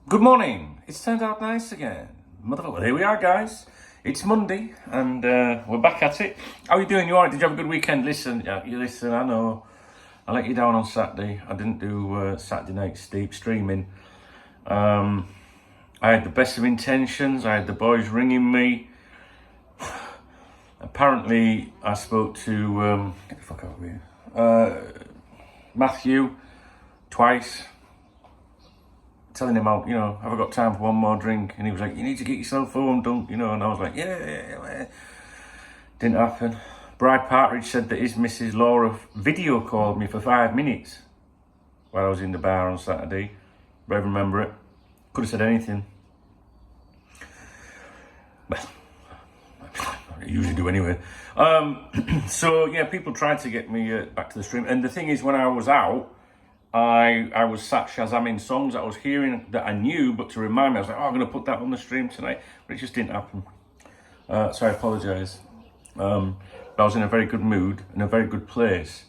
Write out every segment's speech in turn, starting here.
Good morning. It's turned out nice again. Motherfucker. Well, here we are, guys. It's Monday, and we're back at it. How are you doing? You alright? Did you have a good weekend? Listen, I know. I let you down on Saturday. I didn't do Saturday night streaming. I had the best of intentions. I had the boys ringing me. Apparently, I spoke to... get the fuck out of here. Matthew, twice. Telling him out, have I got time for one more drink? And he was like, you need to get yourself home, don't, And I was like, yeah. Didn't happen. Bri Partridge said that his Mrs. Laura video called me for 5 minutes while I was in the bar on Saturday. But I remember it. Could have said anything. Well, I usually do anyway. So, yeah, people tried to get me back to the stream. And the thing is, when I was out, I was sat shazamming songs that I was hearing that I knew, but to remind me, I was like, I'm going to put that on the stream tonight. But it just didn't happen. So I apologise. But I was in a very good mood, in a very good place.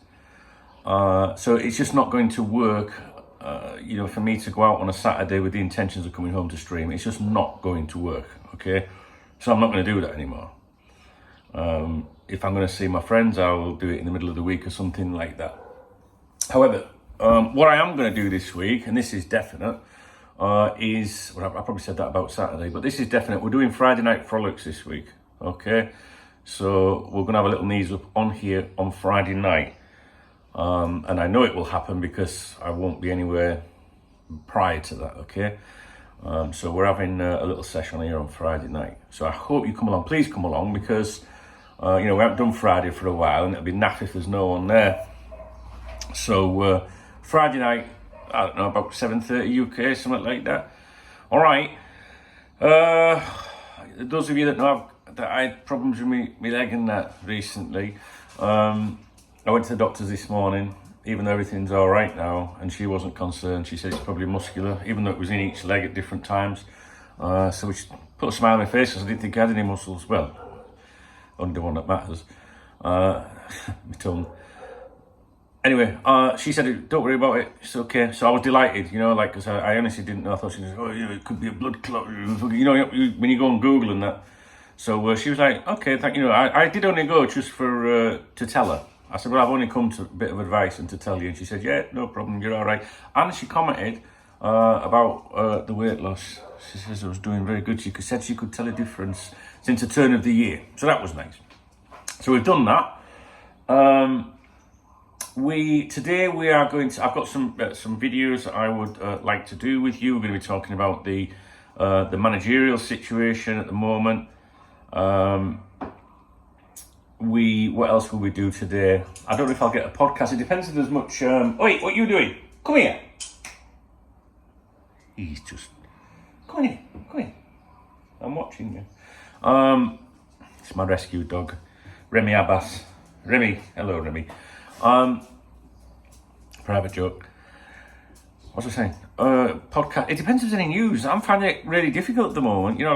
So it's just not going to work, for me to go out on a Saturday with the intentions of coming home to stream. It's just not going to work, okay? So I'm not going to do that anymore. If I'm going to see my friends, I will do it in the middle of the week or something like that. However, what I am going to do this week, and this is definite, is... Well, I probably said that about Saturday, but this is definite. We're doing Friday Night Frolics this week, okay? So we're going to have a little knees up on here on Friday night. And I know it will happen because I won't be anywhere prior to that, okay? So we're having a little session here on Friday night. So I hope you come along. Please come along because, we haven't done Friday for a while and it'll be naff if there's no one there. So... Friday night, I don't know, about 7:30 UK, something like that. All right. Those of you that know that I had problems with my leg and that recently, I went to the doctors this morning, even though everything's all right now, and she wasn't concerned. She said it's probably muscular, even though it was in each leg at different times. So we put a smile on my face because I didn't think I had any muscles. Well, only the one that matters. My tongue. Anyway, she said, don't worry about it, it's okay. So I was delighted, because I honestly didn't know. I thought she was, it could be a blood clot, when you go on Google and that. So she was like, okay, thank you. I did only go just for to tell her. I said, well, I've only come to a bit of advice and to tell you. And she said, yeah, no problem, you're all right. And she commented about the weight loss. She says I was doing very good. She said she could tell a difference since the turn of the year. So that was nice. So we've done that. Today we are going to... I've got some videos that I would like to do with you. We're going to be talking about the managerial situation at the moment. What else will we do today? I don't know if I'll get a podcast. It depends if there's much... Wait, what are you doing? Come here. He's just... Come here. I'm watching you. It's my rescue dog, Remy Abbas. Remy, hello Remy. Private joke. What was I saying? Podcast. It depends if there's any news. I'm finding it really difficult at the moment. To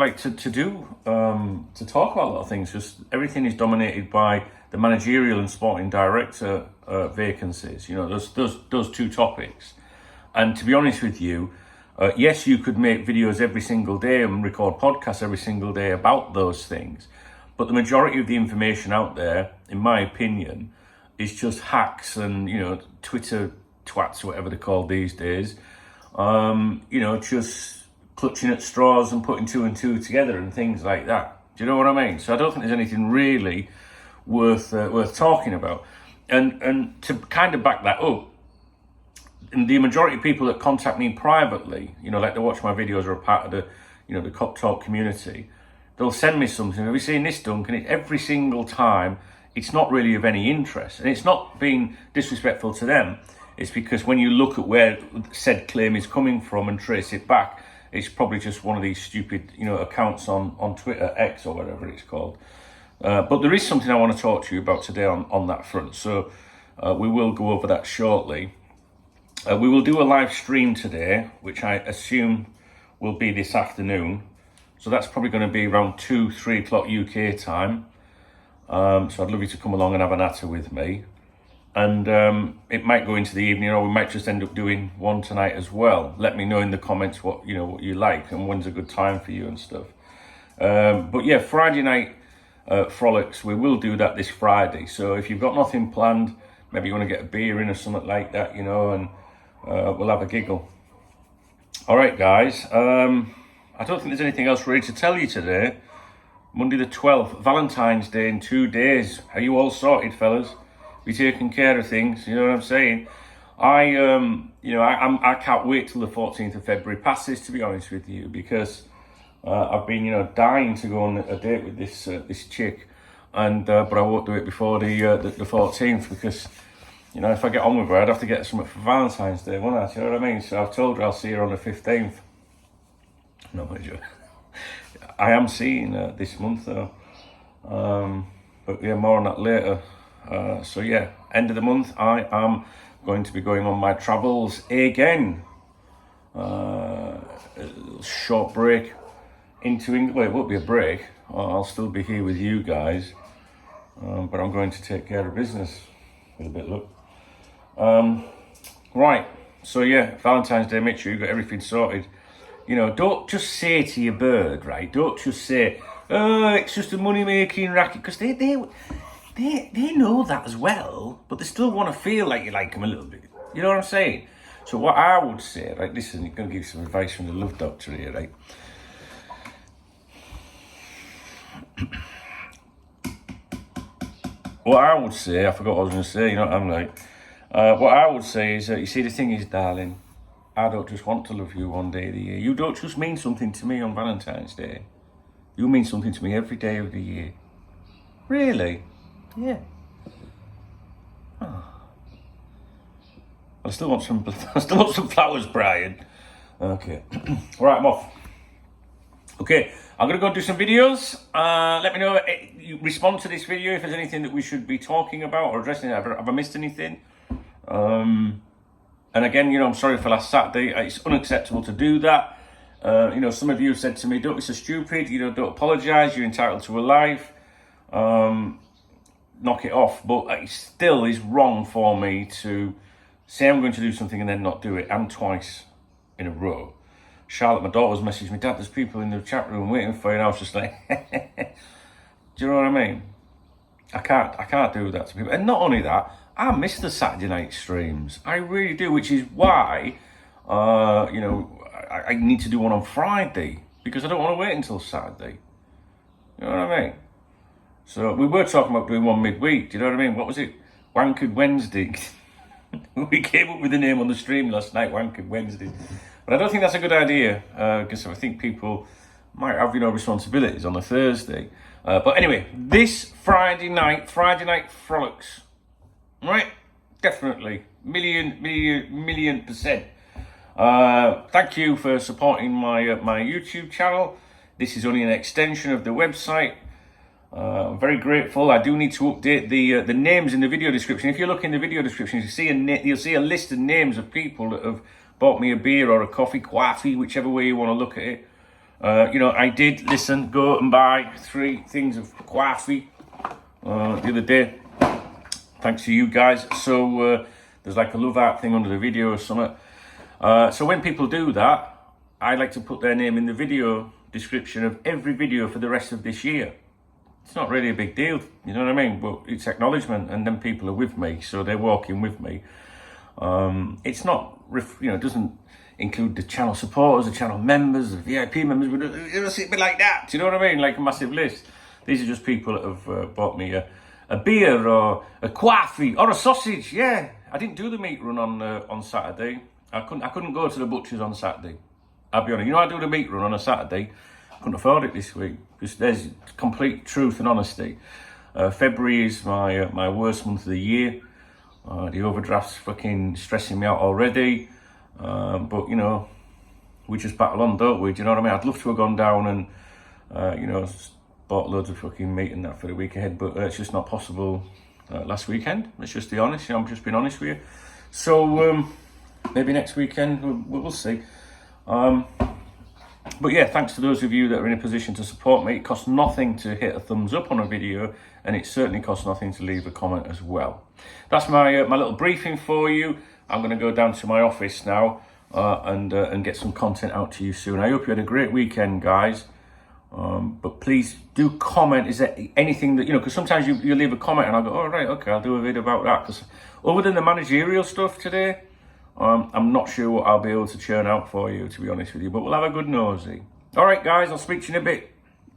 talk about a lot of things. Just everything is dominated by the managerial and sporting director vacancies. Those two topics. And to be honest with you, yes, you could make videos every single day and record podcasts every single day about those things. But the majority of the information out there, in my opinion, is just hacks and, Twitter twats, whatever they're called these days. Just clutching at straws and putting two and two together and things like that. Do you know what I mean? So I don't think there's anything really worth talking about. And to kind of back that up, the majority of people that contact me privately, like they watch my videos or are part of the Cop Talk community, they'll send me something. Have you seen this, Duncan? Every single time, it's not really of any interest. And it's not being disrespectful to them. It's because when you look at where said claim is coming from and trace it back, it's probably just one of these stupid, accounts on Twitter, X or whatever it's called. But there is something I want to talk to you about today on that front. So we will go over that shortly. We will do a live stream today, which I assume will be this afternoon. So that's probably going to be around 3 o'clock UK time. So I'd love you to come along and have a natter with me. and it might go into the evening, or we might just end up doing one tonight as well. Let me know in the comments what you like and when's a good time for you and stuff. But yeah, Friday night frolics, we will do that this Friday. So if you've got nothing planned, maybe you want to get a beer in or something like that, and we'll have a giggle. All right, guys. I don't think there's anything else really to tell you today. Monday the 12th, Valentine's Day in 2 days. Are you all sorted, fellas? Be taking care of things, you know what I'm saying? I can't wait till the 14th of February passes, to be honest with you, because I've been, dying to go on a date with this chick, and but I won't do it before the 14th, because if I get on with her, I'd have to get something for Valentine's Day, wouldn't I? You know what I mean? So I've told her I'll see her on the 15th. No, I am seeing this month though, but yeah, more on that later. So yeah, end of the month, I am going to be going on my travels again. A short break into England. Well, it won't be a break. I'll still be here with you guys, but I'm going to take care of business with a bit of luck. Right. So yeah, Valentine's Day. Make sure you got everything sorted. Don't just say to your bird, right? Don't just say, "Oh, it's just a money-making racket," because they know that as well, but they still want to feel like you like them a little bit. You know what I'm saying? So what I would say, right? Listen, I'm going to give you some advice from the love doctor here, right? What I would say, I forgot what I was going to say. I'm like, what I would say is, you see, the thing is, darling, I don't just want to love you one day of the year. You don't just mean something to me on Valentine's Day. You mean something to me every day of the year. Really? Yeah. Oh. I still want some flowers, Brian. Okay. Right, I'm off. Okay, I'm gonna go do some videos. Let me know. You respond to this video if there's anything that we should be talking about or addressing. Have I missed anything? And again, I'm sorry for last Saturday. It's unacceptable to do that. Some of you have said to me, "Don't be so stupid. Don't apologise. You're entitled to a life. Knock it off." But it still is wrong for me to say I'm going to do something and then not do it, and twice in a row. Charlotte, my daughter's messaged me, "Dad, there's people in the chat room waiting for you," and I was just like, do you know what I mean? I can't do that to people. And not only that, I miss the Saturday night streams. I really do, which is why, I need to do one on Friday, because I don't want to wait until Saturday. You know what I mean? So we were talking about doing one midweek. Do you know what I mean? What was it? Wankered Wednesday. We came up with the name on the stream last night, Wankered Wednesday. But I don't think that's a good idea, because I think people might have, responsibilities on a Thursday. But anyway, this Friday night frolics. Right? Definitely. Million percent. Thank you for supporting my YouTube channel. This is only an extension of the website. I'm very grateful. I do need to update the names in the video description. If you look in the video description, you'll see a list of names of people that have bought me a beer or a coffee, whichever way you want to look at it. I did go and buy 3 things of coffee the other day. Thanks to you guys. So there's like a love art thing under the video or something. So when people do that, I like to put their name in the video description of every video for the rest of this year. It's not really a big deal, you know what I mean? But it's acknowledgement, and then people are with me, so they're walking with me. It's not, it doesn't include the channel supporters, the channel members, the VIP members. It'll be like that, do you know what I mean? Like a massive list. These are just people that have bought me a beer or a coffee or a sausage. Yeah, I didn't do the meat run on Saturday. I couldn't go to the butcher's on Saturday. I'll be honest. I do the meat run on a Saturday. I couldn't afford it this week, because there's complete truth and honesty. February is my worst month of the year. The overdraft's fucking stressing me out already. But we just battle on, don't we? Do you know what I mean? I'd love to have gone down and bought loads of fucking meat and that for the week ahead, but it's just not possible last weekend. Let's just be honest. I'm just being honest with you. So maybe next weekend we'll see. But But yeah, thanks to those of you that are in a position to support me. It costs nothing to hit a thumbs up on a video, and it certainly costs nothing to leave a comment as well. That's my my little briefing for you. I'm going to go down to my office now and get some content out to you soon. I hope you had a great weekend, guys. But please do comment. Is there anything that, because sometimes you leave a comment and I go, oh, right, okay, I'll do a video about that. Because other than the managerial stuff today, I'm not sure what I'll be able to churn out for you, to be honest with you. But we'll have a good nosy. All right, guys, I'll speak to you in a bit.